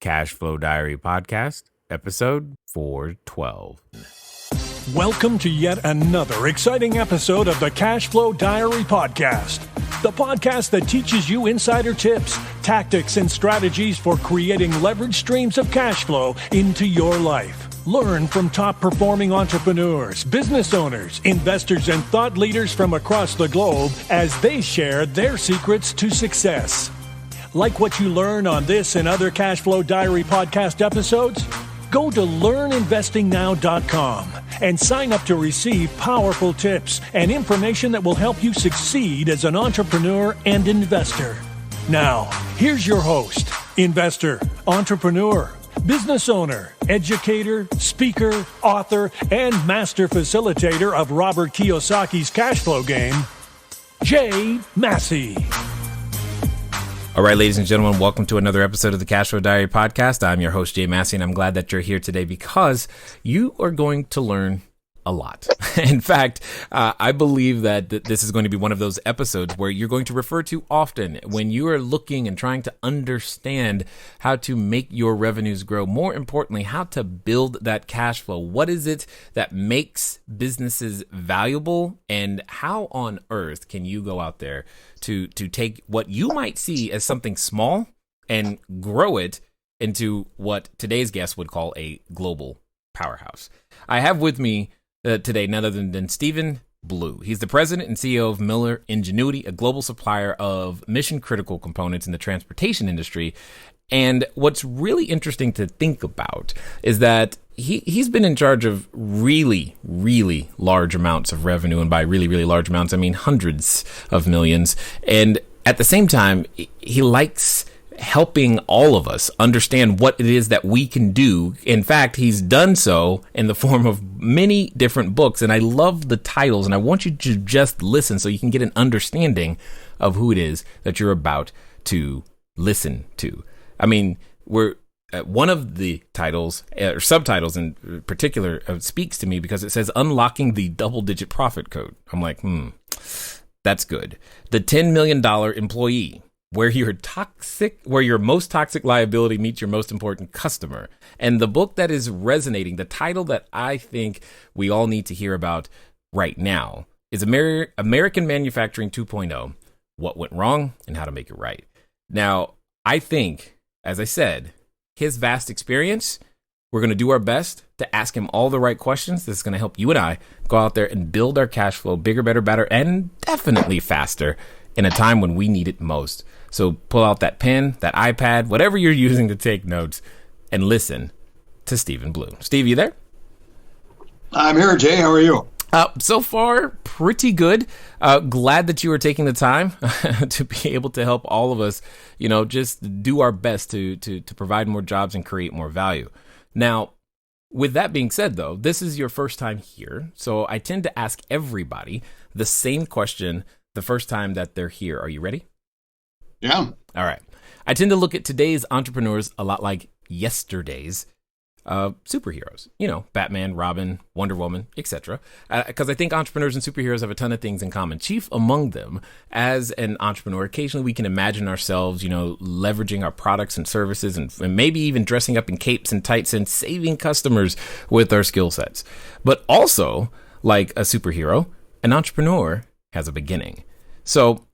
Cash Flow Diary Podcast, episode 412. Welcome to yet another exciting episode of the Cash Flow Diary Podcast, the podcast that teaches you insider tips, tactics, and strategies for creating leverage streams of cash flow into your life. Learn from top-performing entrepreneurs, business owners, investors, and thought leaders from across the globe as they share their secrets to success. Like what you learn on this and other Cash Flow Diary podcast episodes? Go to learninvestingnow.com and sign up to receive powerful tips and information that will help you succeed as an entrepreneur and investor. Now, here's your host, investor, entrepreneur, business owner, educator, speaker, author, and master facilitator of Robert Kiyosaki's cash flow game, Jay Massey. All right, ladies and gentlemen, welcome to another episode of the Cash Flow Diary Podcast. I'm your host, Jay Massey, and I'm glad that you're here today because you are going to learn a lot. In fact, I believe that this is going to be one of those episodes where you're going to refer to often when you are looking and trying to understand how to make your revenues grow. More importantly, how to build that cash flow. What is it that makes businesses valuable, and how on earth can you go out there to take what you might see as something small and grow it into what today's guest would call a global powerhouse. I have with me today none other than Stephen Blue. He's the president and CEO of Miller Ingenuity, a global supplier of mission-critical components in the transportation industry. And what's really interesting to think about is that he's been in charge of really, really large amounts of revenue. And by really, really large amounts, I mean hundreds of millions. And at the same time, he likes helping all of us understand what it is that we can do. In fact, he's done so in the form of many different books. And I love the titles, and I want you to just listen so you can get an understanding of who it is that you're about to listen to. I mean, we're one of the titles or subtitles in particular speaks to me because it says unlocking the double-digit profit code. I'm like, that's good. The $10 million employee, where your most toxic liability meets your most important customer. And the book that is resonating, the title that I think we all need to hear about right now is American Manufacturing 2.0, What Went Wrong and How to Make It Right. Now, I think, as I said, his vast experience, we're going to do our best to ask him all the right questions. This is going to help you and I go out there and build our cash flow bigger, better, better, and definitely faster in a time when we need it most. So pull out that pen, that iPad, whatever you're using to take notes, and listen to Stephen Blue. Steve, you there? I'm here, Jay. How are you? So far, pretty good. Glad that you were taking the time to be able to help all of us, just do our best to provide more jobs and create more value. Now, with that being said, though, this is your first time here. So I tend to ask everybody the same question the first time that they're here. Are you ready? Yeah. All right. I tend to look at today's entrepreneurs a lot like yesterday's superheroes. Batman, Robin, Wonder Woman, etc. Because I think entrepreneurs and superheroes have a ton of things in common. Chief among them, as an entrepreneur, occasionally we can imagine ourselves, leveraging our products and services and maybe even dressing up in capes and tights and saving customers with our skill sets. But also, like a superhero, an entrepreneur has a beginning. So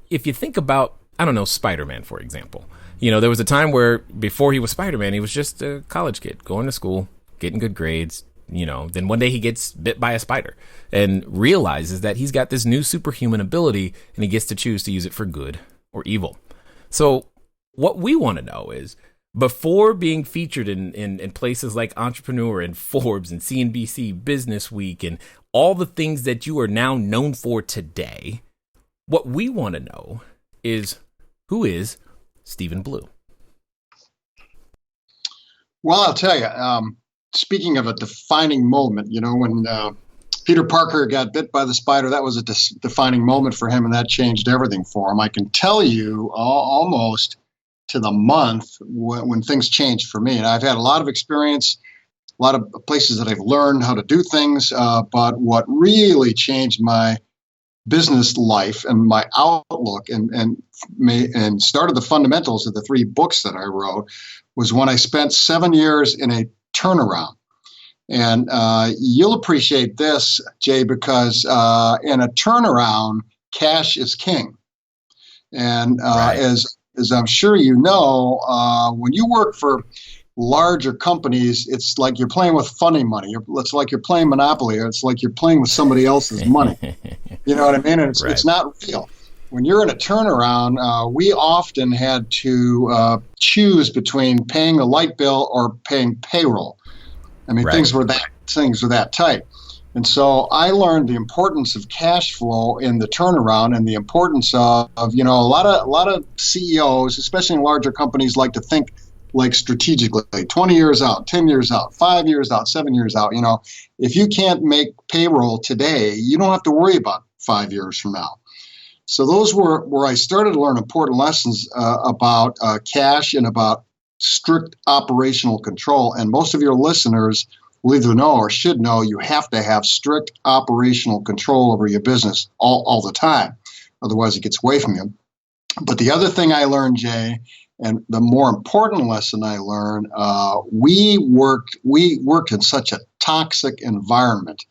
if you think about, Spider-Man, for example, there was a time where before he was Spider-Man, he was just a college kid going to school, getting good grades, then one day he gets bit by a spider and realizes that he's got this new superhuman ability and he gets to choose to use it for good or evil. So what we want to know is, before being featured in places like Entrepreneur and Forbes and CNBC Business Week and all the things that you are now known for today, what we want to know is, who is Stephen Blue? Well, I'll tell you, speaking of a defining moment, when Peter Parker got bit by the spider, that was a defining moment for him, and that changed everything for him. I can tell you almost to the month when things changed for me. And I've had a lot of experience, a lot of places that I've learned how to do things, but what really changed my business life and my outlook and started the fundamentals of the 3 books that I wrote was when I spent 7 years in a turnaround. And you'll appreciate this, Jay, because in a turnaround, cash is king. And Right. as I'm sure you know, when you work for larger companies, it's like you're playing with funny money. It's like you're playing Monopoly. Or it's like you're playing with somebody else's money. You know what I mean? And Right. it's not real. When you're in a turnaround, we often had to choose between paying a light bill or paying payroll. I mean, Right. things were that tight. And so I learned the importance of cash flow in the turnaround and the importance of a lot of CEOs, especially in larger companies, like to think like strategically, 20 years out, 10 years out, 5 years out, 7 years out. If you can't make payroll today, you don't have to worry about 5 years from now. So those were where I started to learn important lessons about cash and about strict operational control. And most of your listeners will either know or should know you have to have strict operational control over your business all the time. Otherwise, it gets away from you. But the other thing I learned, Jay, and the more important lesson I learned, we worked in such a toxic environment.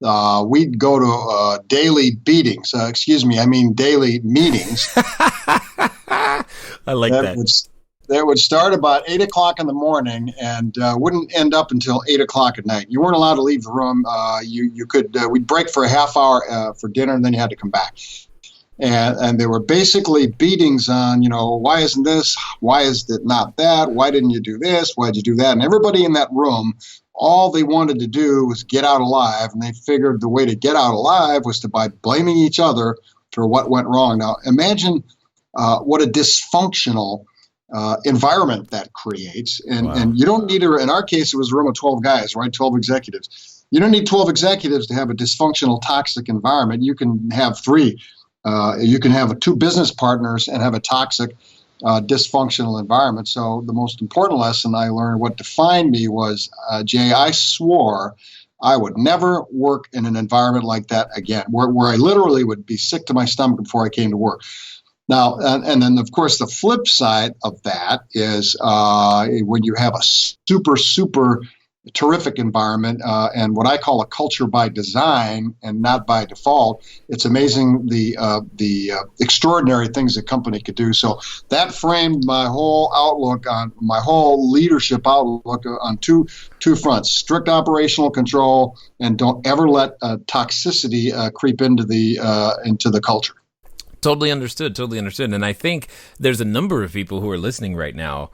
We'd go to daily beatings. Daily meetings. I like that. That would start about 8 o'clock in the morning and wouldn't end up until 8 o'clock at night. You weren't allowed to leave the room. We'd break for a half hour for dinner, and then you had to come back. And they were basically beatings on, why isn't this? Why is it not that? Why didn't you do this? Why did you do that? And everybody in that room, all they wanted to do was get out alive. And they figured the way to get out alive was by blaming each other for what went wrong. Now, imagine what a dysfunctional environment that creates. And, Wow. and you don't need in our case, it was a room of 12 guys, right? 12 executives. You don't need 12 executives to have a dysfunctional, toxic environment. You can have 3. You can have 2 business partners and have a toxic, dysfunctional environment. So the most important lesson I learned, what defined me was, Jay, I swore I would never work in an environment like that again, where I literally would be sick to my stomach before I came to work. Now, and then, of course, the flip side of that is when you have a super, super terrific environment and what I call a culture by design and not by default, it's amazing the extraordinary things a company could do. So that framed my whole leadership outlook on two fronts: strict operational control, and don't ever let toxicity creep into the culture. Totally understood. And I think there's a number of people who are listening right now,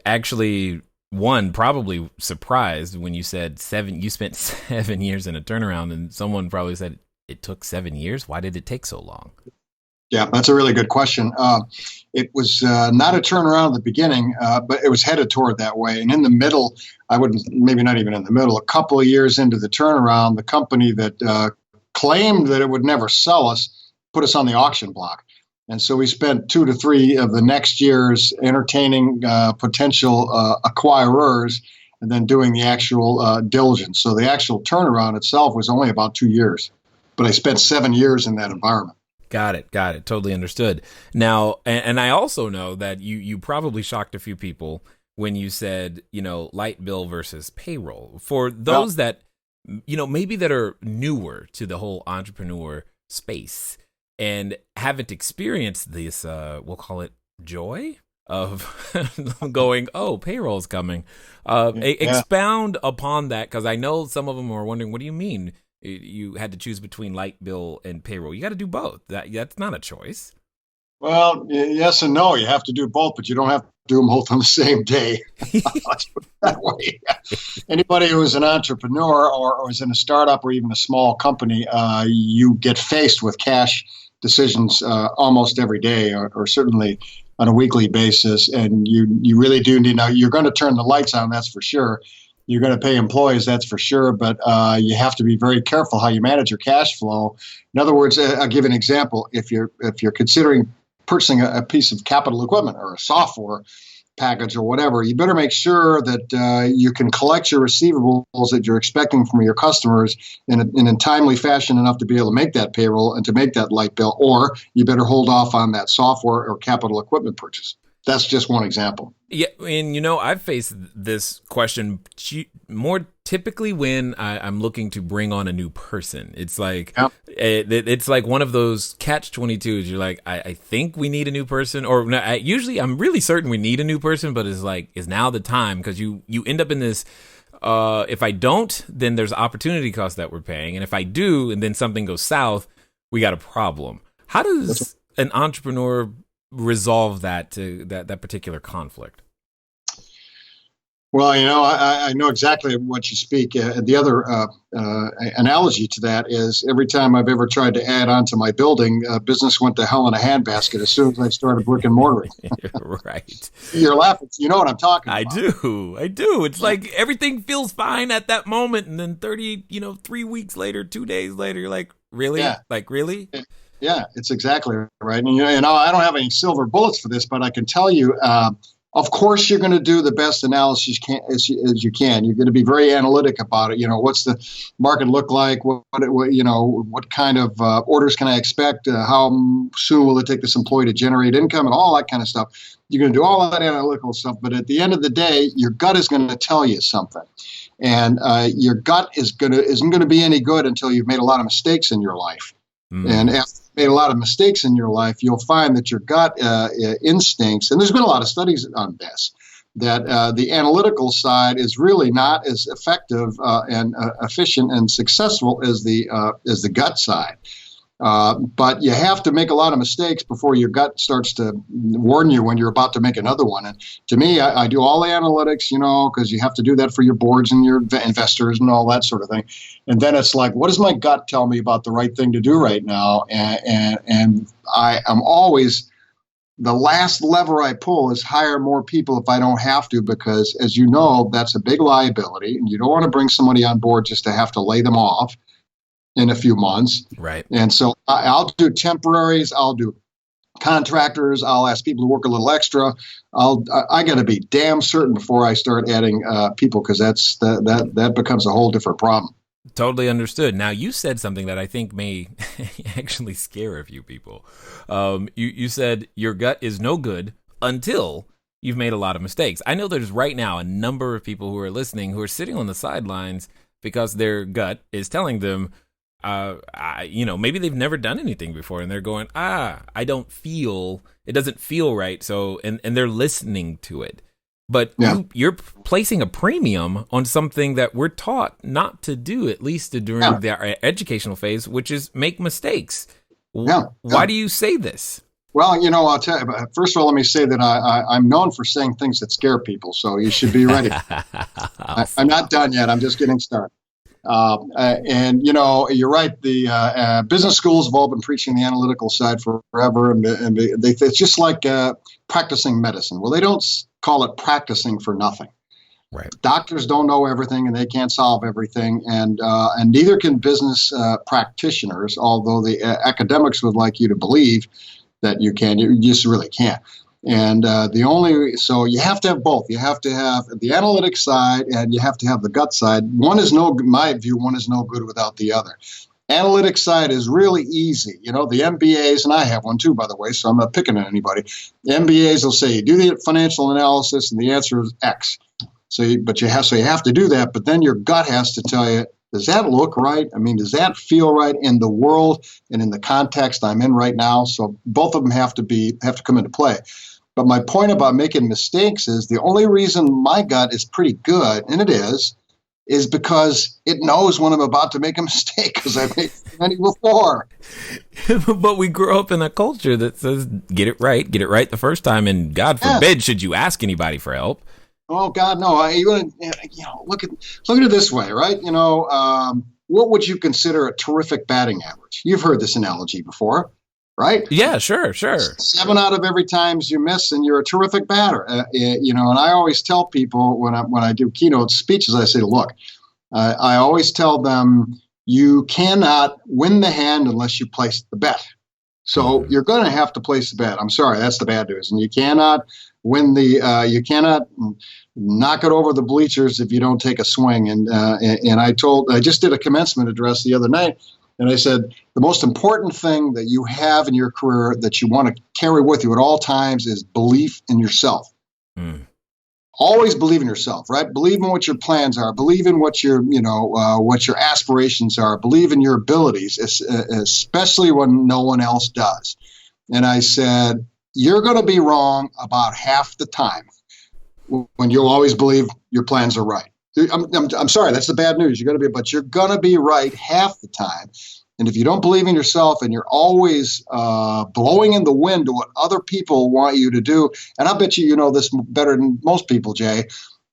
actually, one, probably surprised when you said you spent 7 years in a turnaround, and someone probably said, it took 7 years? Why did it take so long? Yeah, that's a really good question. It was not a turnaround at the beginning, but it was headed toward that way. And in the middle, maybe not even in the middle, a couple of years into the turnaround, the company that claimed that it would never sell us put us on the auction block. And so we spent 2 to 3 of the next years entertaining potential acquirers and then doing the actual diligence. So the actual turnaround itself was only about 2 years, but I spent 7 years in that environment. Got it. Totally understood. Now, and I also know that you probably shocked a few people when you said, light bill versus payroll. For those that, maybe that are newer to the whole entrepreneur space and haven't experienced this, we'll call it joy of going, oh, payroll's coming. Expound upon that, because I know some of them are wondering, what do you mean you had to choose between light bill and payroll? You got to do both. That's not a choice. Well, yes and no. You have to do both, but you don't have to do them both on the same day. Let's put it that way. Anybody who is an entrepreneur or is in a startup or even a small company, you get faced with cash decisions almost every day, or certainly on a weekly basis. And you really do need, now you're going to turn the lights on, that's for sure. You're going to pay employees, that's for sure. But you have to be very careful how you manage your cash flow. In other words, I'll give you an example. If you're considering purchasing a piece of capital equipment or a software, package or whatever, you better make sure that you can collect your receivables that you're expecting from your customers in a timely fashion enough to be able to make that payroll and to make that light bill, or you better hold off on that software or capital equipment purchase. That's just one example. Yeah, and I've faced this question more typically when I'm looking to bring on a new person. It's like it's like one of those catch-22s. You're like, I think we need a new person, or usually I'm really certain we need a new person, but it's like, is now the time? Because you end up in this. If I don't, then there's opportunity cost that we're paying, and if I do, and then something goes south, we got a problem. How does an entrepreneur resolve that particular conflict? Well, I know exactly what you speak. The other analogy to that is every time I've ever tried to add on to my building, business went to hell in a handbasket as soon as I started brick and mortar. Right. You're laughing. You know what I'm talking about. I do. It's like everything feels fine at that moment, and then 3 weeks later, 2 days later, you're like, really? Yeah. Like, really? Yeah, it's exactly right. And I don't have any silver bullets for this, but I can tell you, of course, you're going to do the best analysis as you can. You're going to be very analytic about it. What's the market look like? What kind of orders can I expect? How soon will it take this employee to generate income, and all that kind of stuff. You're going to do all that analytical stuff, but at the end of the day, your gut is going to tell you something, and your gut isn't going to be any good until you've made a lot of mistakes in your life. And after you've made a lot of mistakes in your life, you'll find that your gut instincts, and there's been a lot of studies on this, that the analytical side is really not as effective and efficient and successful as the gut side. But you have to make a lot of mistakes before your gut starts to warn you when you're about to make another one. And to me, I do all the analytics, because you have to do that for your boards and your investors and all that sort of thing. And then it's like, what does my gut tell me about the right thing to do right now? And I am always, the last lever I pull is hire more people if I don't have to, because as you know, that's a big liability. And you don't want to bring somebody on board just to have to lay them off in a few months. Right. And so I'll do temporaries, I'll do contractors, I'll ask people to work a little extra. I got to be damn certain before I start adding people, because that becomes a whole different problem. Totally understood. Now, you said something that I think may actually scare a few people. You said your gut is no good until you've made a lot of mistakes. I know there's right now a number of people who are listening who are sitting on the sidelines because their gut is telling them, maybe they've never done anything before, and they're going, it doesn't feel right. So, and they're listening to it, but you're placing a premium on something that we're taught not to do, at least during the educational phase, which is make mistakes. Why do you say this? Well, I'll tell you, first of all, let me say that I'm known for saying things that scare people. So you should be ready. I'm not done yet. I'm just getting started. And you're right. The business schools have all been preaching the analytical side forever, and it's just like practicing medicine. Well, they don't call it practicing for nothing. Right. Doctors don't know everything, and they can't solve everything, and neither can business practitioners. Although the academics would like you to believe that you can, you just really can't. And so you have to have both. You have to have the analytics side, and you have to have the gut side. In my view, one is no good without the other. Analytics side is really easy. The MBAs, and I have one too, by the way, so I'm not picking on anybody. The MBAs will say, you do the financial analysis, and the answer is X. So you have to do that, but then your gut has to tell you, does that look right? I mean, does that feel right in the world and in the context I'm in right now? So both of them have to come into play. But my point about making mistakes is the only reason my gut is pretty good, and it is because it knows when I'm about to make a mistake, because I've made many before. But we grew up in a culture that says, get it right the first time, and God forbid should you ask anybody for help. Oh God, no! Look at it this way, right? What would you consider a terrific batting average? You've heard this analogy before, right? Yeah, sure. 7 out of every times you miss, and you're a terrific batter. And I always tell people when I do keynote speeches, I say, look, I always tell them you cannot win the hand unless you place the bet. So you're going to have to place the bet. I'm sorry, that's the bad news. And you cannot win you cannot knock it over the bleachers if you don't take a swing. And I just did a commencement address the other night, and I said, the most important thing that you have in your career that you want to carry with you at all times is belief in yourself. Mm. Always believe in yourself, right? Believe in what your plans are. Believe in what your aspirations are. Believe in your abilities, especially when no one else does. And I said, you're going to be wrong about half the time when you'll always believe your plans are right. I'm sorry, that's the bad news. But you're going to be right half the time. And if you don't believe in yourself and you're always blowing in the wind to what other people want you to do, and I bet you know this better than most people, Jay.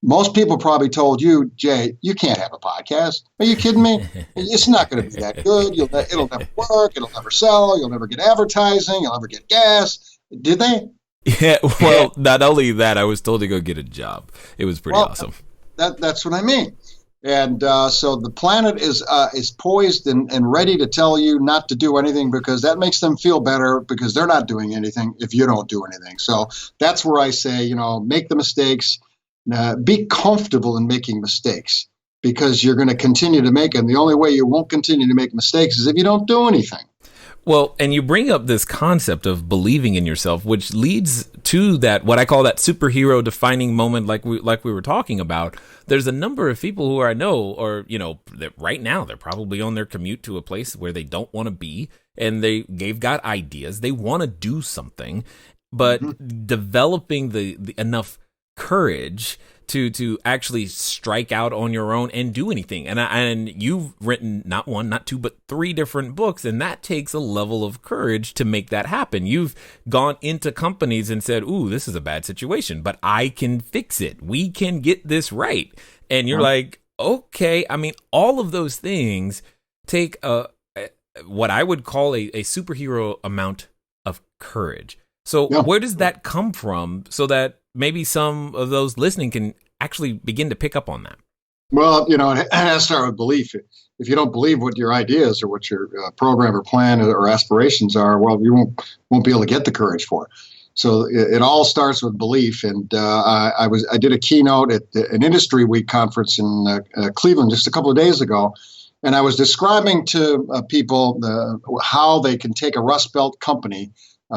Most people probably told you, Jay, you can't have a podcast. Are you kidding me? It's not going to be that good. It'll never work. It'll never sell. You'll never get advertising. You'll never get gas. Did they? Yeah. Well, not only that, I was told to go get a job. It was pretty awesome. That's what I mean. And so the planet is poised and ready to tell you not to do anything, because that makes them feel better, because they're not doing anything if you don't do anything. So that's where I say, make the mistakes. Be comfortable in making mistakes, because you're going to continue to make them. The only way you won't continue to make mistakes is if you don't do anything. Well, and you bring up this concept of believing in yourself, which leads to that, what I call that superhero defining moment, like we were talking about. There's a number of people who I know, or, that right now they're probably on their commute to a place where they don't want to be, and they've got ideas. They want to do something, but developing the enough courage to actually strike out on your own and do anything. And you've written not one, not two, but 3 different books, and that takes a level of courage to make that happen. You've gone into companies and said, ooh, this is a bad situation, but I can fix it. We can get this right. And you're like, okay. I mean, all of those things take what I would call a superhero amount of courage. So where does that come from, so that maybe some of those listening can actually begin to pick up on that? Well, it has to start with belief. If you don't believe what your ideas or what your program or plan or aspirations are, well, you won't be able to get the courage for it. So it all starts with belief. And I did a keynote at an Industry Week conference in Cleveland just a couple of days ago, and I was describing to people how they can take a Rust Belt company,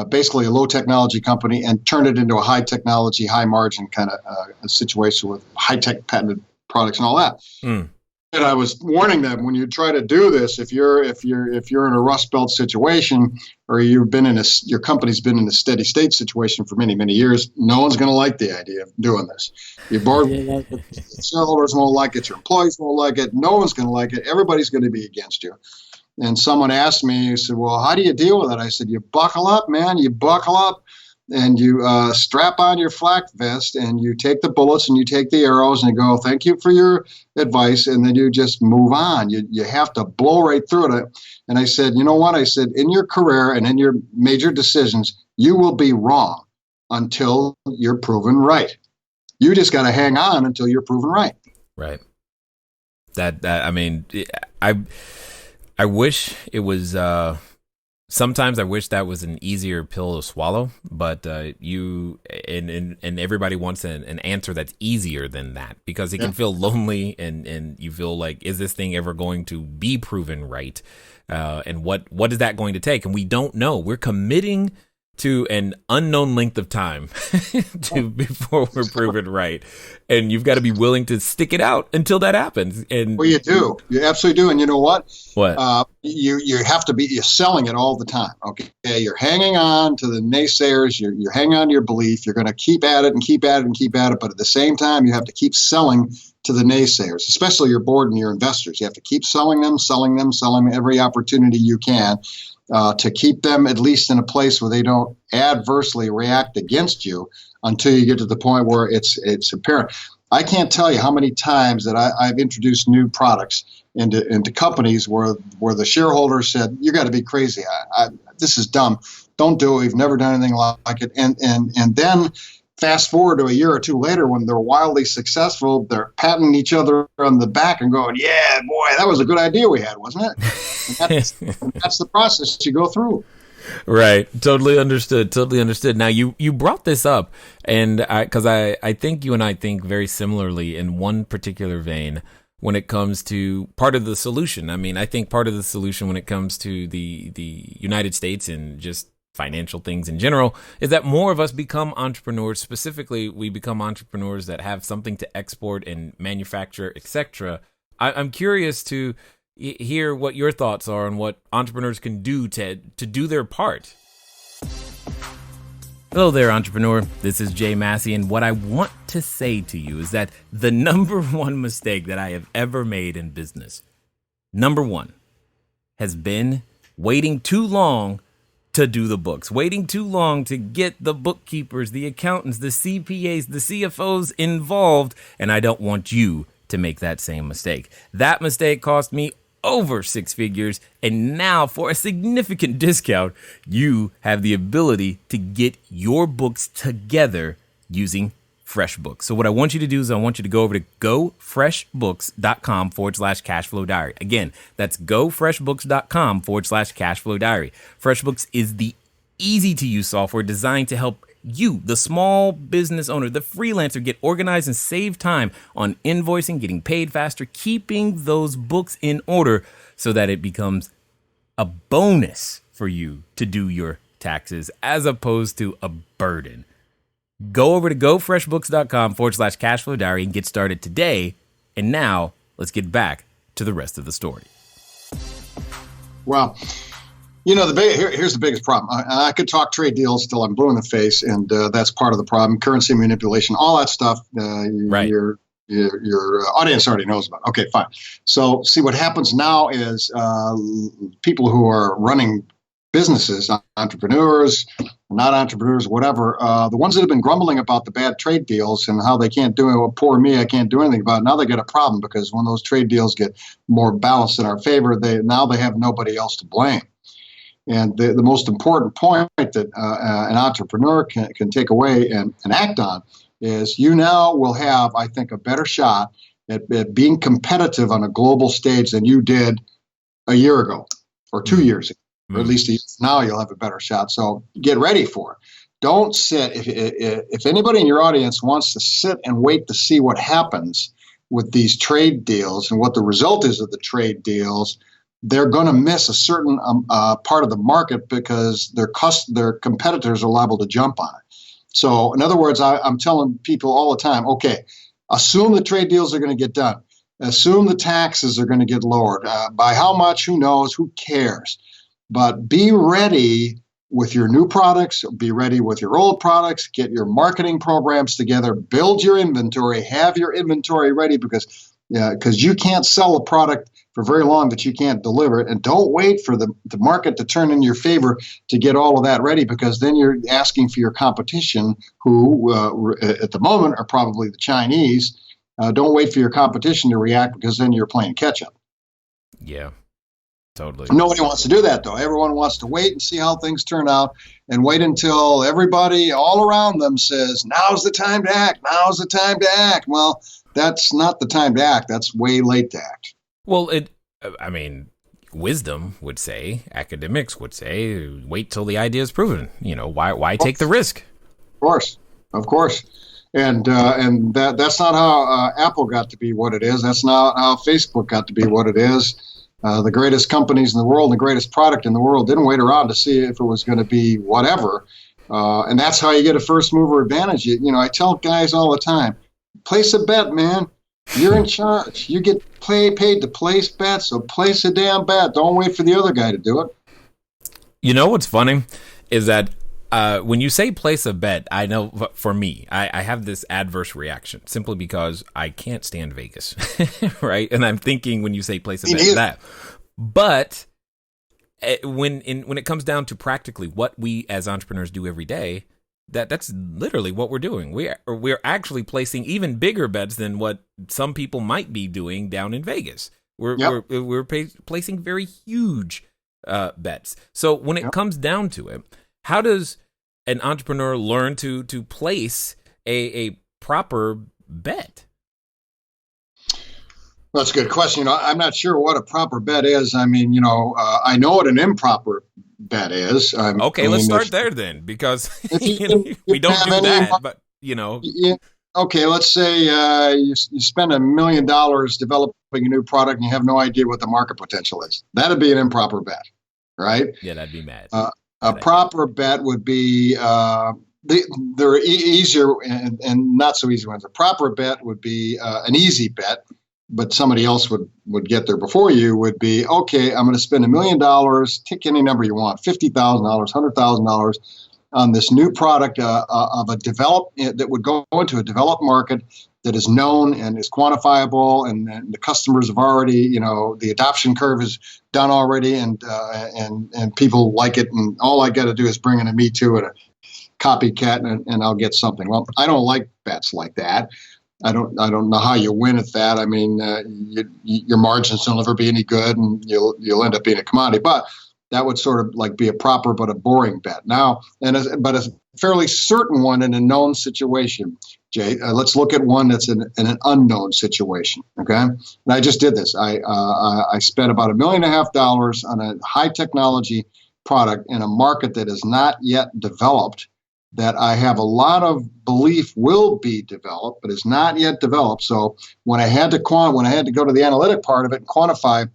basically a low technology company, and turn it into a high technology, high margin kind of a situation with high tech patented products and all that. Mm. And I was warning them, when you try to do this, if you're in a Rust Belt situation, or your company's been in a steady state situation for many, many years, no one's going to like the idea of doing this. Your board won't like it, shareholders won't like it, your employees won't like it, no one's going to like it. Everybody's going to be against you. And someone asked me, he said, well, how do you deal with it? I said, you buckle up, man. You buckle up and you strap on your flak vest, and you take the bullets and you take the arrows and you go, thank you for your advice. And then you just move on. You have to blow right through it. And I said, you know what? I said, in your career and in your major decisions, you will be wrong until you're proven right. You just got to hang on until you're proven right. Right. I mean, I wish it was, sometimes I wish that was an easier pill to swallow, but you and everybody wants an answer that's easier than that, because it can feel lonely, and you feel like, is this thing ever going to be proven right? And what is that going to take? And we don't know. We're committing to an unknown length of time before we're proven right. And you've got to be willing to stick it out until that happens. And well, you do. You absolutely do. And you know what? What? You have to be, you're selling it all the time. Okay. You're hanging on to the naysayers. You're hanging on to your belief. You're going to keep at it and keep at it and keep at it. But at the same time, you have to keep selling to the naysayers, especially your board and your investors. You have to keep selling them every opportunity you can. To keep them at least in a place where they don't adversely react against you until you get to the point where it's apparent. I can't tell you how many times that I've introduced new products into companies where the shareholders said, you got to be crazy. This is dumb. Don't do it. We've never done anything like it. And then fast forward to a year or two later, when they're wildly successful, they're patting each other on the back and going, yeah, boy, that was a good idea we had, wasn't it? And that's the process you go through. Right. Totally understood. Totally understood. Now you brought this up, and because I think you and I think very similarly in one particular vein when it comes to part of the solution. I mean, I think part of the solution when it comes to the United States and just financial things in general is that more of us become entrepreneurs. Specifically, we become entrepreneurs that have something to export and manufacture, etc. I'm curious to hear what your thoughts are on what entrepreneurs can do to do their part. Hello there, entrepreneur. This is Jay Massey, and what I want to say to you is that the number one mistake that I have ever made in business, number one, has been waiting too long to do the books, waiting too long to get the bookkeepers, the accountants, the CPAs, the CFOs involved, and I don't want you to make that same mistake. That mistake cost me over 6 figures, and now for a significant discount, you have the ability to get your books together using FreshBooks. So what I want you to do is I want you to go over to gofreshbooks.com/cashflow diary. Again, that's gofreshbooks.com/cashflow diary. FreshBooks is the easy to use software designed to help you, the small business owner, the freelancer, get organized and save time on invoicing, getting paid faster, keeping those books in order so that it becomes a bonus for you to do your taxes as opposed to a burden. Go over to gofreshbooks.com/cashflow diary and get started today. And now let's get back to the rest of the story. Well, here's the biggest problem. I could talk trade deals till I'm blue in the face, and that's part of the problem. Currency manipulation, all that stuff. Right. Your audience already knows about. Okay, fine. So, see, what happens now is people who are running businesses, entrepreneurs, not entrepreneurs, whatever, the ones that have been grumbling about the bad trade deals and how they can't do it, well, poor me, I can't do anything about it. Now they get a problem because when those trade deals get more balanced in our favor, they have nobody else to blame. And the most important point that an entrepreneur can take away and act on is you now will have, I think, a better shot at being competitive on a global stage than you did a year ago or 2 years ago. Or at least now you'll have a better shot. So get ready for it. Don't sit. If anybody in your audience wants to sit and wait to see what happens with these trade deals and what the result is of the trade deals, they're going to miss a certain part of the market because their competitors are liable to jump on it. So in other words, I'm telling people all the time, okay, assume the trade deals are going to get done. Assume the taxes are going to get lowered. By how much, who knows, who cares? But be ready with your new products, be ready with your old products, get your marketing programs together, build your inventory, have your inventory ready because you can't sell a product for very long that you can't deliver it. And don't wait for the market to turn in your favor to get all of that ready, because then you're asking for your competition, who at the moment are probably the Chinese. Don't wait for your competition to react, because then you're playing catch up. Yeah. Totally. Nobody wants to do that, though. Everyone wants to wait and see how things turn out and wait until everybody all around them says, now's the time to act. Now's the time to act. Well, that's not the time to act. That's way late to act. Well, wisdom would say, academics would say, wait till the idea is proven. Why take the risk? Of course. And that's not how Apple got to be what it is. That's not how Facebook got to be what it is. The greatest companies in the world, the greatest product in the world, didn't wait around to see if it was going to be whatever. And that's how you get a first mover advantage. I tell guys all the time, place a bet, man. You're in charge. You get paid to place bets, so place a damn bet. Don't wait for the other guy to do it. You know what's funny is that when you say place a bet, I know for me, I have this adverse reaction simply because I can't stand Vegas, right? And I'm thinking when you say place a bet, that. But when it comes down to practically what we as entrepreneurs do every day, that's literally what we're doing. We're actually placing even bigger bets than what some people might be doing down in Vegas. We're placing very huge bets. So when it comes down to it, how does an entrepreneur learn to place a proper bet? Well, that's a good question. I'm not sure what a proper bet is. I mean, I know what an improper bet is. Okay, let's start there then, because we don't do that. But okay, let's say you spend $1 million developing a new product and you have no idea what the market potential is. That'd be an improper bet, right? Yeah, that'd be mad. A proper bet would be there are easier and not so easy ones. A proper bet would be an easy bet, but somebody else would get there before you. Would be, okay, I'm going to spend $1 million, take any number you want, $50,000, $100,000 on this new product of a that would go into a developed market that is known and is quantifiable, and the customers have already, the adoption curve is done already, and people like it, and all I got to do is bring in a Me Too and a copycat, and I'll get something. Well, I don't like bets like that. I don't know how you win at that. I mean, your margins will never be any good, and you'll end up being a commodity. But that would sort of like be a proper but a boring bet. Now, but a fairly certain one in a known situation. Jay, let's look at one that's in an unknown situation. Okay, and I just did this. I spent about $1.5 million on a high technology product in a market that is not yet developed, that I have a lot of belief will be developed, but is not yet developed. So when I had to go to the analytic part of it and quantify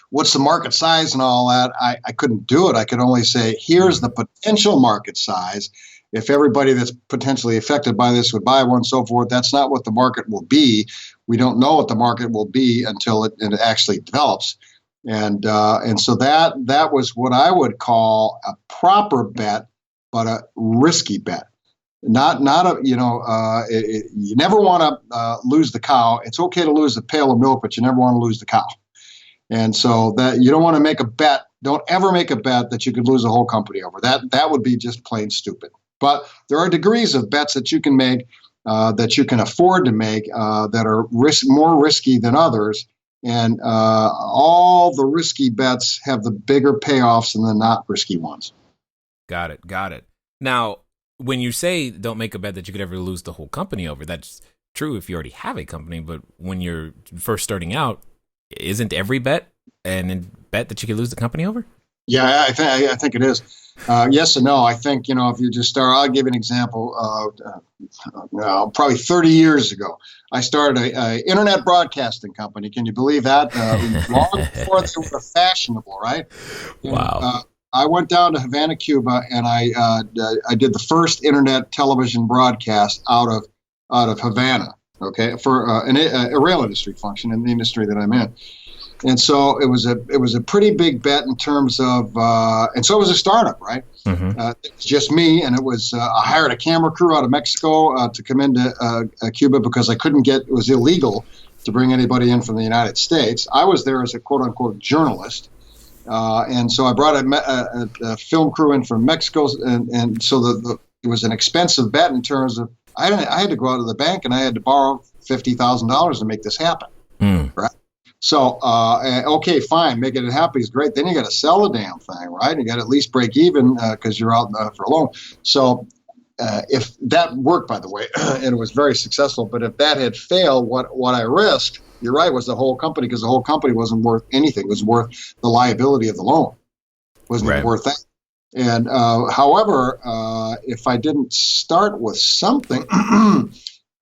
what's the market size and all that, I couldn't do it. I could only say, here's the potential market size. If everybody that's potentially affected by this would buy one and so forth, that's not what the market will be. We don't know what the market will be until it actually develops. And so that was what I would call a proper bet, but a risky bet. Not a, you never want to lose the cow. It's okay to lose the pail of milk, but you never want to lose the cow. And so that you don't want to make a bet. Don't ever make a bet that you could lose a whole company over. That would be just plain stupid. But there are degrees of bets that you can make, that you can afford to make, that are more risky than others. And all the risky bets have the bigger payoffs than the not risky ones. Got it. Now, when you say don't make a bet that you could ever lose the whole company over, that's true if you already have a company. But when you're first starting out, isn't every bet a bet that you could lose the company over? Yeah, I think it is. Yes and no. I think, if you just start, I'll give you an example. Probably 30 years ago, I started a internet broadcasting company. Can you believe that? Long before they were fashionable, right? Wow. I went down to Havana, Cuba, and I did the first internet television broadcast out of Havana. Okay, for a rail industry function in the industry that I'm in. And so it was a pretty big bet in terms of, and so it was a startup, right? Mm-hmm. It's just me, and it was I hired a camera crew out of Mexico to come into Cuba because it was illegal to bring anybody in from the United States. I was there as a quote unquote journalist, and so I brought a film crew in from Mexico, and so it was an expensive bet in terms of I had to go out to the bank and I had to borrow $50,000 to make this happen, right? So, okay, fine, making it happen is great. Then you got to sell the damn thing, right? You got to at least break even because you're out for a loan. So, if that worked, by the way, and it was very successful, but if that had failed, what I risked, you're right, was the whole company, because the whole company wasn't worth anything. It was worth the liability of the loan. Wasn't even worth that. And however, if I didn't start with something,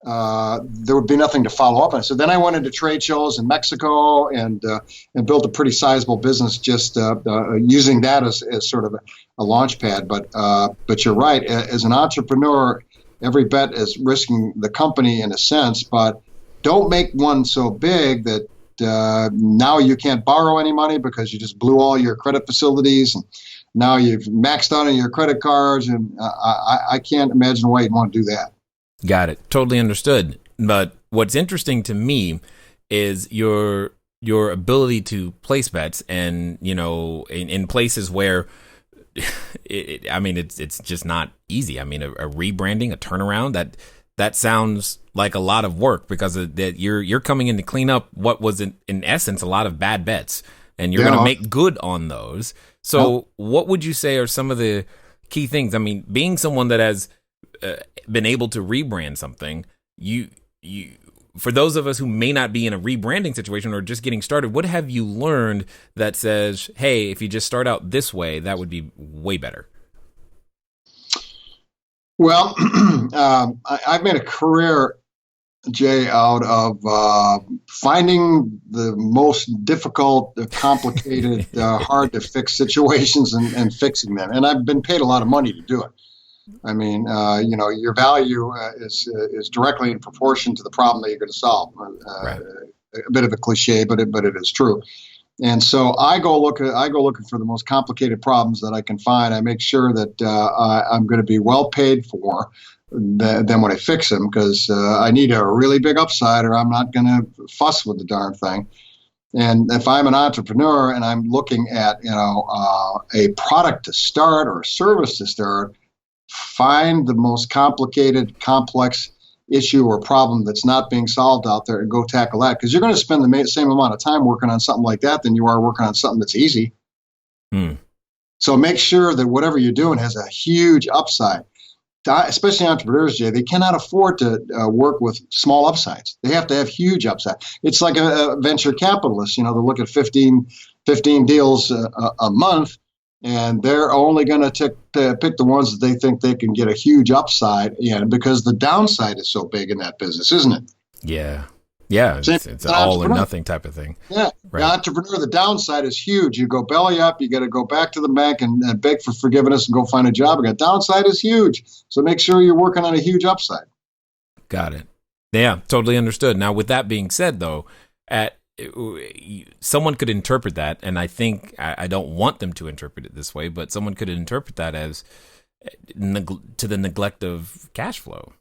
there would be nothing to follow up on. So then I went into trade shows in Mexico and built a pretty sizable business just using that as sort of a launch pad. But you're right. As an entrepreneur, every bet is risking the company in a sense, but don't make one so big that now you can't borrow any money because you just blew all your credit facilities, and now you've maxed out on your credit cards, and I can't imagine why you'd want to do that. Got it. Totally understood. But what's interesting to me is your ability to place bets, and in places where it's just not easy. I mean, a rebranding, a turnaround, that sounds like a lot of work, because that you're coming in to clean up what was in essence a lot of bad bets, and you're going to make good on those. So what would you say are some of the key things? I mean, being someone that has been able to rebrand something, you for those of us who may not be in a rebranding situation or just getting started, what have you learned that says, hey, if you just start out this way, that would be way better? Well, I've made a career, Jay, out of finding the most difficult, complicated, hard to fix situations and fixing them. And I've been paid a lot of money to do it. I mean, your value is directly in proportion to the problem that you're going to solve. Right. A bit of a cliche, but it is true. And so I go looking for the most complicated problems that I can find. I make sure that I'm going to be well paid for them when I fix them, because I need a really big upside, or I'm not going to fuss with the darn thing. And if I'm an entrepreneur and I'm looking at a product to start or a service to start, find the most complicated, complex issue or problem that's not being solved out there and go tackle that, because you're going to spend the same amount of time working on something like that than you are working on something that's easy. So make sure that whatever you're doing has a huge upside. Especially entrepreneurs, Jay, they cannot afford to work with small upsides. They have to have huge upside. It's like a venture capitalist. They look at 15 deals a month, and they're only going to pick the ones that they think they can get a huge upside in, because the downside is so big in that business, isn't it? Yeah. Yeah, it's an all or nothing type of thing. Yeah, right. The entrepreneur, the downside is huge. You go belly up, you got to go back to the bank and beg for forgiveness and go find a job again. Downside is huge. So make sure you're working on a huge upside. Got it. Yeah, totally understood. Now, with that being said, though, someone could interpret that, and I think I don't want them to interpret it this way, but someone could interpret that as to the neglect of cash flow.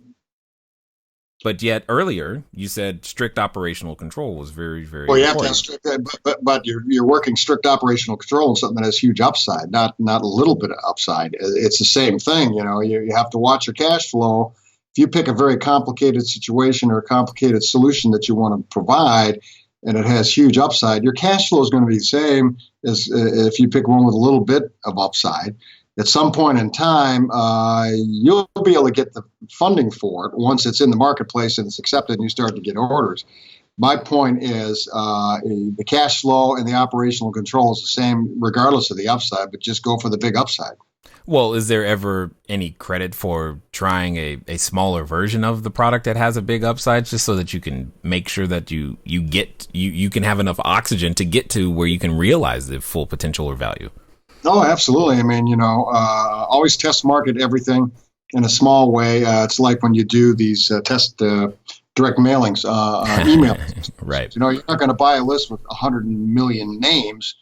But yet earlier you said strict operational control was very, very important. You have to have strict, but you're working strict operational control on something that has huge upside, not a little bit of upside. It's the same thing. You have to watch your cash flow. If you pick a very complicated situation or a complicated solution that you want to provide, and it has huge upside, your cash flow is going to be the same as if you pick one with a little bit of upside. At some point in time, you'll be able to get the funding for it once it's in the marketplace and it's accepted and you start to get orders. My point is the cash flow and the operational control is the same regardless of the upside, but just go for the big upside. Well, is there ever any credit for trying a smaller version of the product that has a big upside, just so that you can make sure that you can have enough oxygen to get to where you can realize the full potential or value? Oh, absolutely. I mean, always test market everything in a small way. It's like when you do these test direct mailings, email. Right. You're not going to buy a list with 100 million names.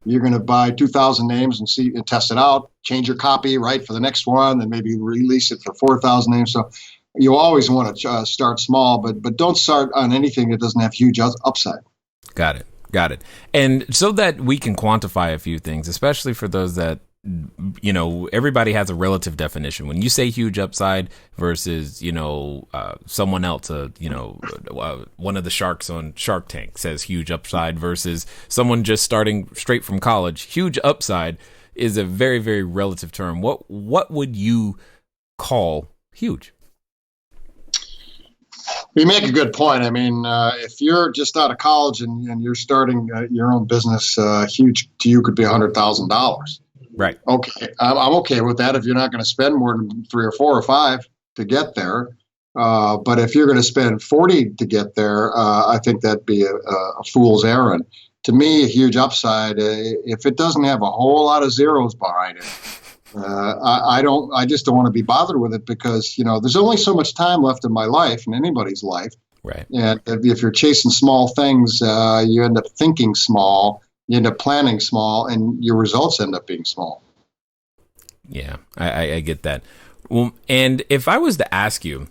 You're going to buy 2,000 names and test it out, change your copy, right, for the next one, and maybe release it for 4,000 names. So you always want to start small, but don't start on anything that doesn't have huge upside. Got it. And so that we can quantify a few things, especially for those that, everybody has a relative definition. When you say huge upside versus, someone else, one of the sharks on Shark Tank says huge upside versus someone just starting straight from college, huge upside is a very, very relative term. What would you call huge? You make a good point. I mean, if you're just out of college and you're starting your own business, huge to you could be $100,000. Right. Okay. I'm okay with that if you're not going to spend more than 3 or 4 or 5 to get there. But if you're going to spend 40 to get there, I think that'd be a fool's errand. To me, a huge upside, if it doesn't have a whole lot of zeros behind it, I just don't want to be bothered with it, because there's only so much time left in my life and anybody's life. Right. And if you're chasing small things, you end up thinking small, you end up planning small, and your results end up being small. Yeah, I get that. Well, and if I was to ask you,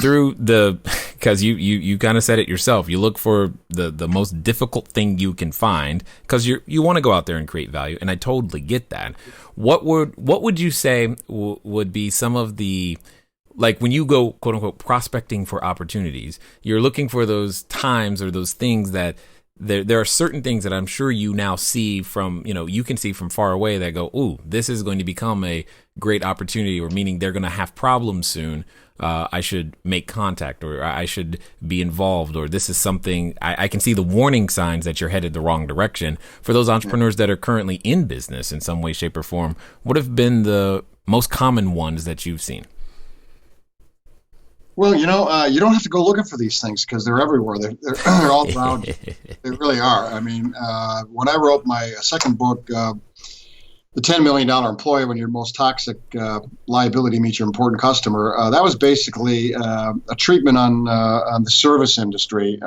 through because you kind of said it yourself, you look for the most difficult thing you can find because you want to go out there and create value, and I totally get that. What would you say would be some of the, like when you go quote unquote prospecting for opportunities, you're looking for those times or those things that there are certain things that I'm sure you now see from, you can see from far away that go, ooh, this is going to become a great opportunity, or meaning they're going to have problems soon. I should make contact, or I should be involved, or this is something I can see the warning signs that you're headed the wrong direction. For those entrepreneurs that are currently in business in some way, shape, or form, what have been the most common ones that you've seen? Well, you don't have to go looking for these things because they're everywhere. They're all around you. They really are. I mean, when I wrote my second book, The $10 million Employee, When Your Most Toxic Liability Meets Your Important Customer, that was basically a treatment on the service industry.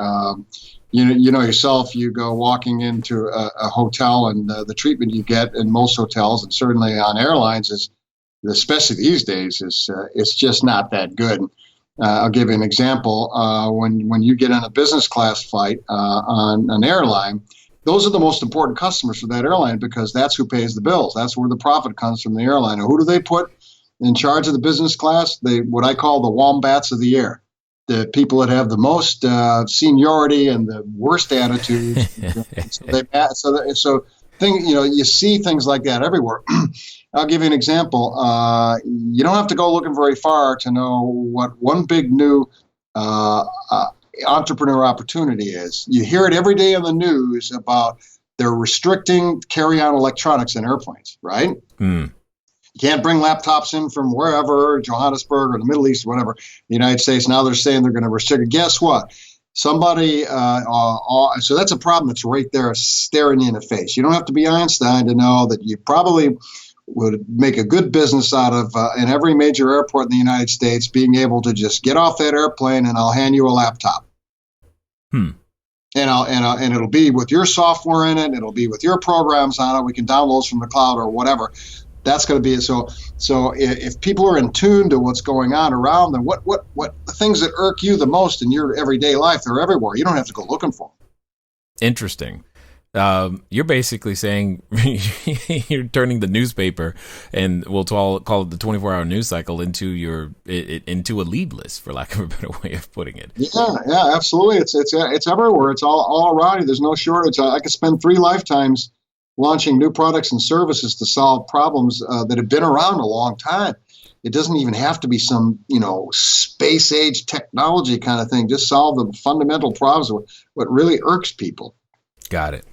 You know yourself, you go walking into a hotel, and the treatment you get in most hotels, and certainly on airlines, is, especially these days, it's just not that good. I'll give you an example. When you get on a business class flight on an airline, those are the most important customers for that airline, because that's who pays the bills. That's where the profit comes from, the airline. And who do they put in charge of the business class? What I call the wombats of the air, the people that have the most seniority and the worst attitudes. You see things like that everywhere. I'll give you an example. You don't have to go looking very far to know what one big new entrepreneur opportunity is. You hear it every day on the news about they're restricting carry-on electronics in airplanes, right? You can't bring laptops in from wherever, Johannesburg or the Middle East, whatever, the United States. Now they're saying they're going to restrict it. Guess what? Somebody, so that's a problem that's right there staring you in the face. You don't have to be Einstein to know that you probably would make a good business out of, in every major airport in the United States, being able to just get off that airplane and I'll hand you a laptop. And it'll be with your software in it. It'll be with your programs on it. We can download from the cloud or whatever. That's going to be it. So if people are in tune to what's going on around them, what the things that irk you the most in your everyday life, they're everywhere. You don't have to go looking for them. Interesting. You're basically saying you're turning the newspaper, and we'll call it the 24-hour news cycle, into a lead list, for lack of a better way of putting it. Yeah, absolutely. It's everywhere. It's all around you. There's no shortage. I could spend 3 lifetimes launching new products and services to solve problems that have been around a long time. It doesn't even have to be some, space age technology kind of thing. Just solve the fundamental problems, what really irks people. Got it.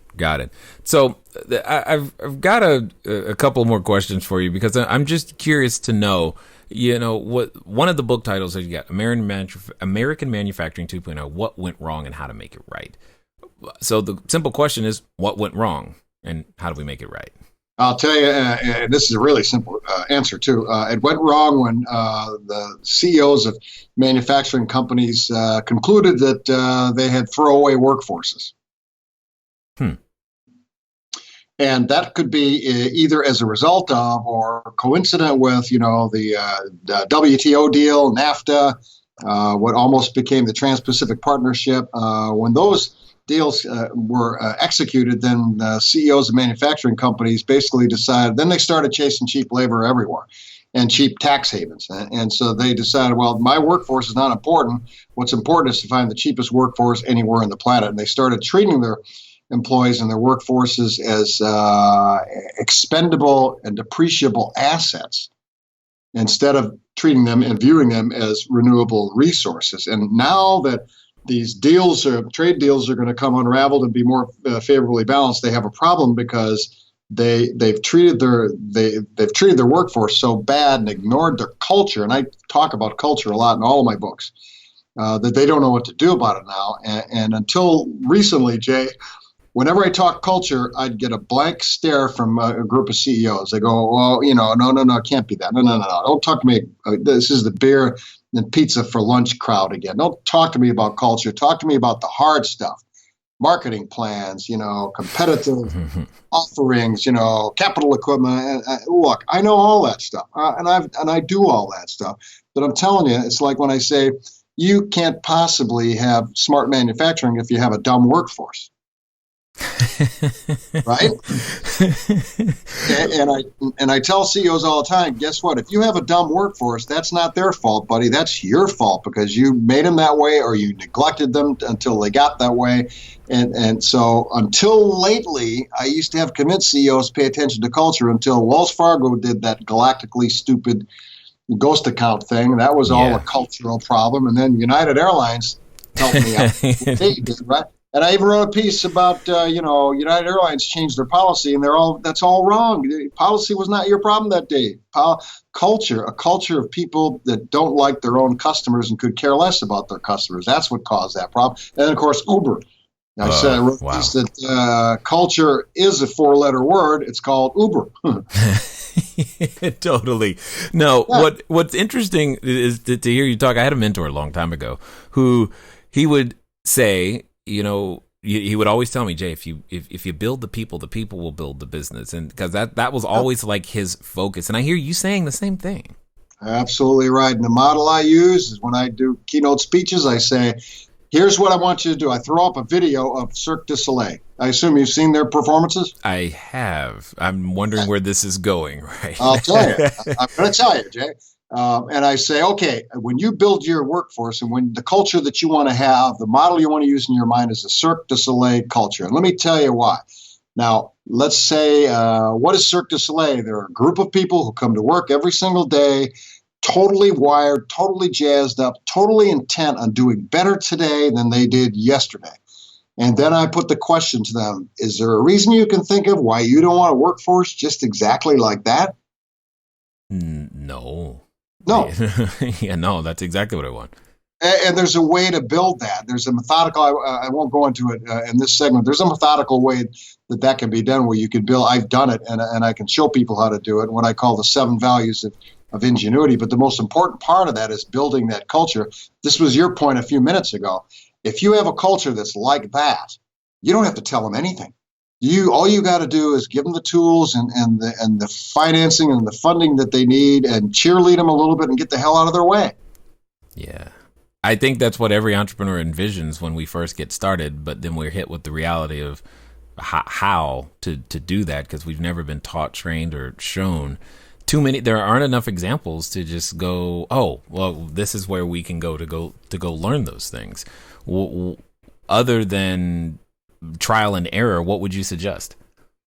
So I've got a couple more questions for you, because I'm just curious to know, what one of the book titles that you got, American Manufacturing 2.0, what went wrong and how to make it right. So the simple question is, what went wrong and how do we make it right? I'll tell you, this is a really simple answer too. It went wrong when the CEOs of manufacturing companies concluded that they had throwaway workforces. And that could be either as a result of or coincident with, the WTO deal, NAFTA, what almost became the Trans-Pacific Partnership. When those deals were executed, then the CEOs of manufacturing companies basically decided, then they started chasing cheap labor everywhere and cheap tax havens. And so they decided, well, my workforce is not important. What's important is to find the cheapest workforce anywhere on the planet. And they started treating their employees and their workforces as expendable and depreciable assets, instead of treating them and viewing them as renewable resources. And now that these trade deals are going to come unraveled and be more favorably balanced, they have a problem, because they've treated their workforce so bad and ignored their culture. And I talk about culture a lot in all of my books, that they don't know what to do about it now. And until recently, Jay, whenever I talk culture, I'd get a blank stare from a group of CEOs. They go, well, no, it can't be that. No. Don't talk to me. This is the beer and pizza for lunch crowd again. Don't talk to me about culture. Talk to me about the hard stuff. Marketing plans, competitive offerings, capital equipment. Look, I know all that stuff, and I do all that stuff. But I'm telling you, it's like when I say you can't possibly have smart manufacturing if you have a dumb workforce. Right? and I tell CEOs all the time, guess what? If you have a dumb workforce, that's not their fault, buddy. That's your fault because you made them that way or you neglected them until they got that way. And so until lately, I used to have convinced CEOs to pay attention to culture until Wells Fargo did that galactically stupid ghost account thing. That was all a cultural problem. And then United Airlines helped me out. They did, right? And I even wrote a piece about, United Airlines changed their policy, and that's all wrong. The policy was not your problem that day. A culture of people that don't like their own customers and could care less about their customers. That's what caused that problem. And then, of course, Uber. I wrote a piece that culture is a 4-letter word. It's called Uber. Totally. No, what's interesting is to hear you talk. I had a mentor a long time ago who he would say, he would always tell me, Jay, if you build the people will build the business. And because that was always like his focus. And I hear you saying the same thing. Absolutely right. And the model I use is when I do keynote speeches, I say, here's what I want you to do. I throw up a video of Cirque du Soleil. I assume you've seen their performances? I have. I'm wondering where this is going, right? I'll tell you. I'm going to tell you, Jay. And I say, okay, when you build your workforce and when the culture that you want to have, the model you want to use in your mind is the Cirque du Soleil culture. And let me tell you why. Now, let's say, what is Cirque du Soleil? They're a group of people who come to work every single day, totally wired, totally jazzed up, totally intent on doing better today than they did yesterday. And then I put the question to them, is there a reason you can think of why you don't want a workforce just exactly like that? No. Yeah, no, that's exactly what I want. And there's a way to build that. There's a methodical, I won't go into it in this segment. There's a methodical way that can be done where you can build. I've done it, and I can show people how to do it, what I call the 7 values of ingenuity. But the most important part of that is building that culture. This was your point a few minutes ago. If you have a culture that's like that, you don't have to tell them anything. All you got to do is give them the tools and the financing and the funding that they need and cheerlead them a little bit and get the hell out of their way. Yeah. I think that's what every entrepreneur envisions when we first get started, but then we're hit with the reality of how to do that because we've never been taught, trained, or shown. There aren't enough examples to just go, oh, well, this is where we can go to go learn those things. Other than trial and error, what would you suggest?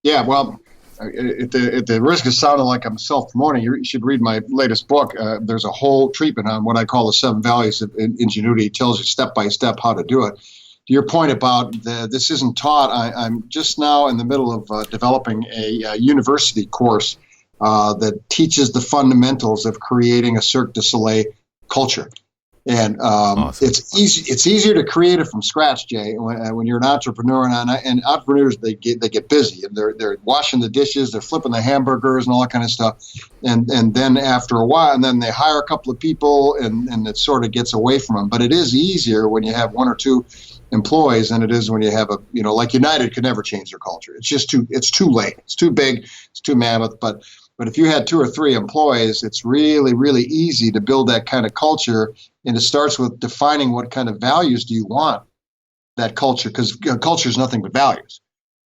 Yeah, well, at the risk of sounding like I'm self-promoting, you should read my latest book. There's a whole treatment on what I call the 7 values of ingenuity. It tells you step by step how to do it. To your point about this isn't taught, I'm just now in the middle of developing a university course that teaches the fundamentals of creating a Cirque du Soleil culture. And awesome. It's easier to create it from scratch, Jay. When you're an entrepreneur, and entrepreneurs they get busy and they're washing the dishes, they're flipping the hamburgers and all that kind of stuff, and then after a while, and then they hire a couple of people, and it sort of gets away from them. But it is easier when you have 1 or 2 employees than it is when you have like United could never change their culture. It's too late. It's too big. It's too mammoth. But if you had 2 or 3 employees, it's really, really easy to build that kind of culture. And it starts with defining what kind of values do you want that culture, because culture is nothing but values.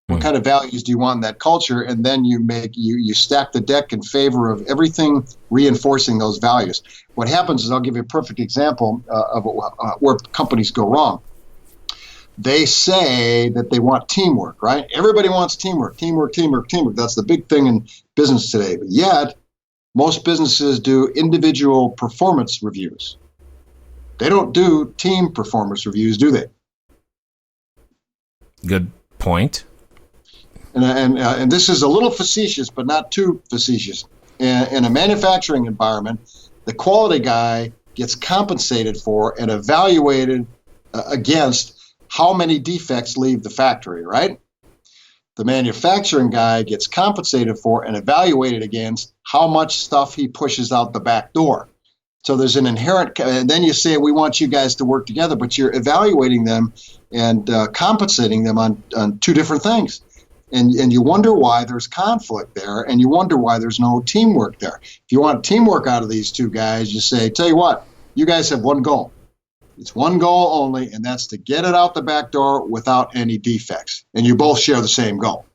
What kind of values do you want in that culture? And then you stack the deck in favor of everything reinforcing those values. What happens is, I'll give you a perfect example of where companies go wrong. They say that they want teamwork, right? Everybody wants teamwork. That's the big thing in business today. But yet, most businesses do individual performance reviews. They don't do team performance reviews, do they? Good point. And this is a little facetious, but not too facetious. In a manufacturing environment, the quality guy gets compensated for and evaluated against how many defects leave the factory, right? The manufacturing guy gets compensated for and evaluated against how much stuff he pushes out the back door. So there's an inherent, and then you say, we want you guys to work together, but you're evaluating them and compensating them on 2 different things. And you wonder why there's conflict there, and you wonder why there's no teamwork there. If you want teamwork out of these 2 guys, you say, tell you what, you guys have one goal. It's one goal only, and that's to get it out the back door without any defects. And you both share the same goal.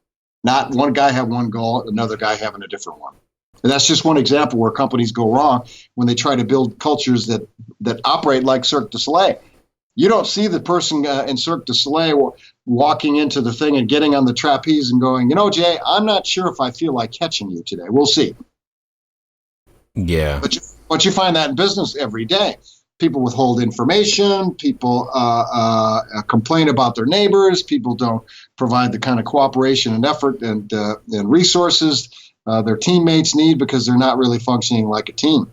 Not one guy have one goal, another guy having a different one. And that's just one example where companies go wrong when they try to build cultures that operate like Cirque du Soleil. You don't see the person in Cirque du Soleil walking into the thing and getting on the trapeze and going, Jay, I'm not sure if I feel like catching you today. We'll see. Yeah. But you find that in business every day. People withhold information. People complain about their neighbors. People don't provide the kind of cooperation and effort and resources their teammates need because they're not really functioning like a team.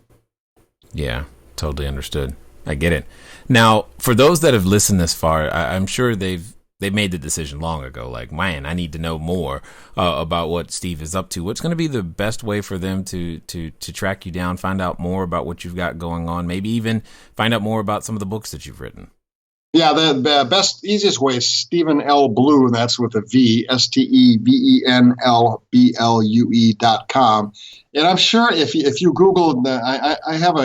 Yeah, totally understood. I get it. Now, for those that have listened this far, I'm sure they've made the decision long ago. Like, man, I need to know more about what Steve is up to. What's going to be the best way for them to track you down, find out more about what you've got going on, maybe even find out more about some of the books that you've written? Yeah, the easiest way is Stephen L. Blue, and that's with a V, STEVENLBLUE.com. And I'm sure if you Google, I have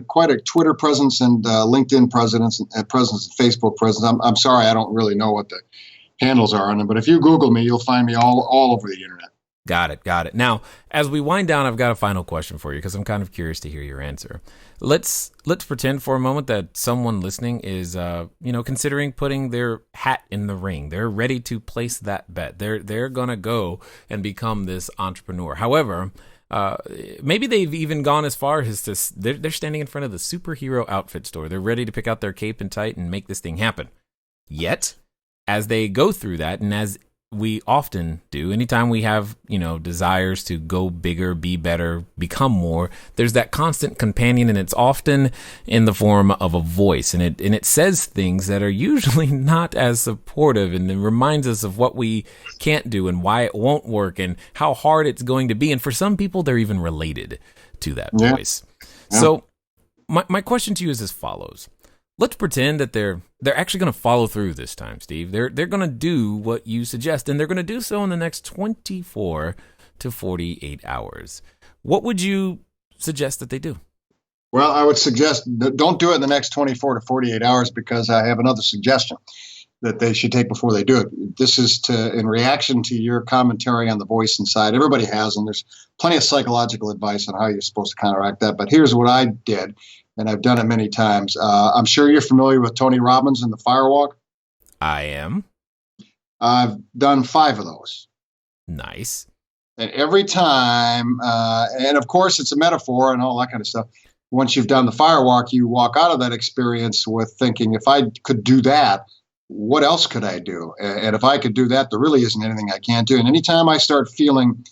quite a Twitter presence and LinkedIn presence and Facebook presence. I'm sorry, I don't really know what the handles are on them, but if you Google me, you'll find me all over the internet. Got it. Now, as we wind down, I've got a final question for you because I'm kind of curious to hear your answer. Let's pretend for a moment that someone listening is, considering putting their hat in the ring. They're ready to place that bet. They're gonna go and become this entrepreneur. However, maybe they've even gone as far as they're standing in front of the superhero outfit store. They're ready to pick out their cape and tight and make this thing happen. Yet, as they go through that, and as we often do, anytime we have, desires to go bigger, be better, become more, there's that constant companion, and it's often in the form of a voice, and it says things that are usually not as supportive, and it reminds us of what we can't do and why it won't work and how hard it's going to be. And for some people, they're even related to that voice. Yeah. So my question to you is as follows. Let's pretend that they're actually going to follow through this time, Steve. They're going to do what you suggest, and they're going to do so in the next 24 to 48 hours. What would you suggest that they do? Well, I would suggest that don't do it in the next 24 to 48 hours because I have another suggestion that they should take before they do it. This is in reaction to your commentary on the voice inside. Everybody has, and there's plenty of psychological advice on how you're supposed to counteract that. But here's what I did. And I've done it many times. I'm sure you're familiar with Tony Robbins and the Firewalk. I am. I've done 5 of those. Nice. And every time, and of course it's a metaphor and all that kind of stuff. Once you've done the Firewalk, you walk out of that experience with thinking, if I could do that, what else could I do? And if I could do that, there really isn't anything I can't do. And anytime I start feeling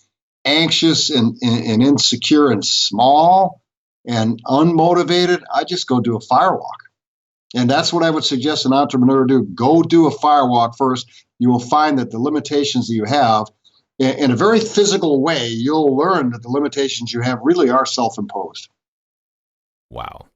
anxious and insecure and small, and unmotivated, I just go do a firewalk. And that's what I would suggest an entrepreneur do. Go do a firewalk first. You will find that the limitations that you have, in a very physical way, you'll learn that the limitations you have really are self-imposed. Wow.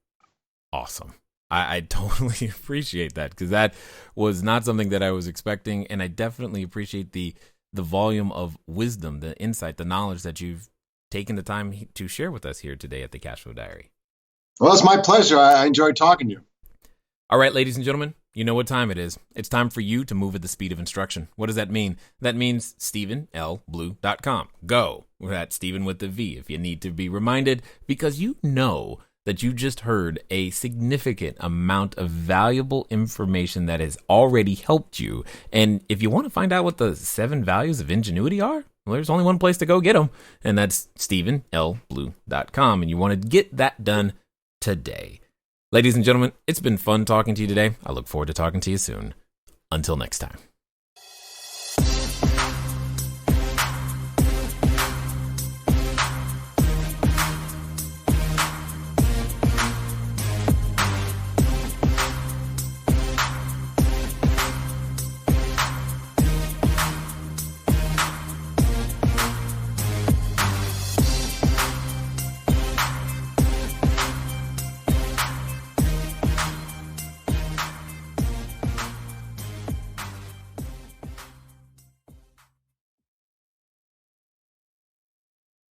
Awesome. I totally appreciate that because that was not something that I was expecting. And I definitely appreciate the volume of wisdom, the insight, the knowledge that you've taking the time to share with us here today at the Cashflow Diary. Well, it's my pleasure. I enjoyed talking to you. All right, ladies and gentlemen, you know what time it is. It's time for you to move at the speed of instruction. What does that mean? That means StephenLBlue.com. Go. That's Stephen with the V if you need to be reminded, because you know that you just heard a significant amount of valuable information that has already helped you. And if you want to find out what the 7 values of Ingenuity are, well, there's only one place to go get them, and that's StephenLBlue.com, and you want to get that done today. Ladies and gentlemen, it's been fun talking to you today. I look forward to talking to you soon. Until next time.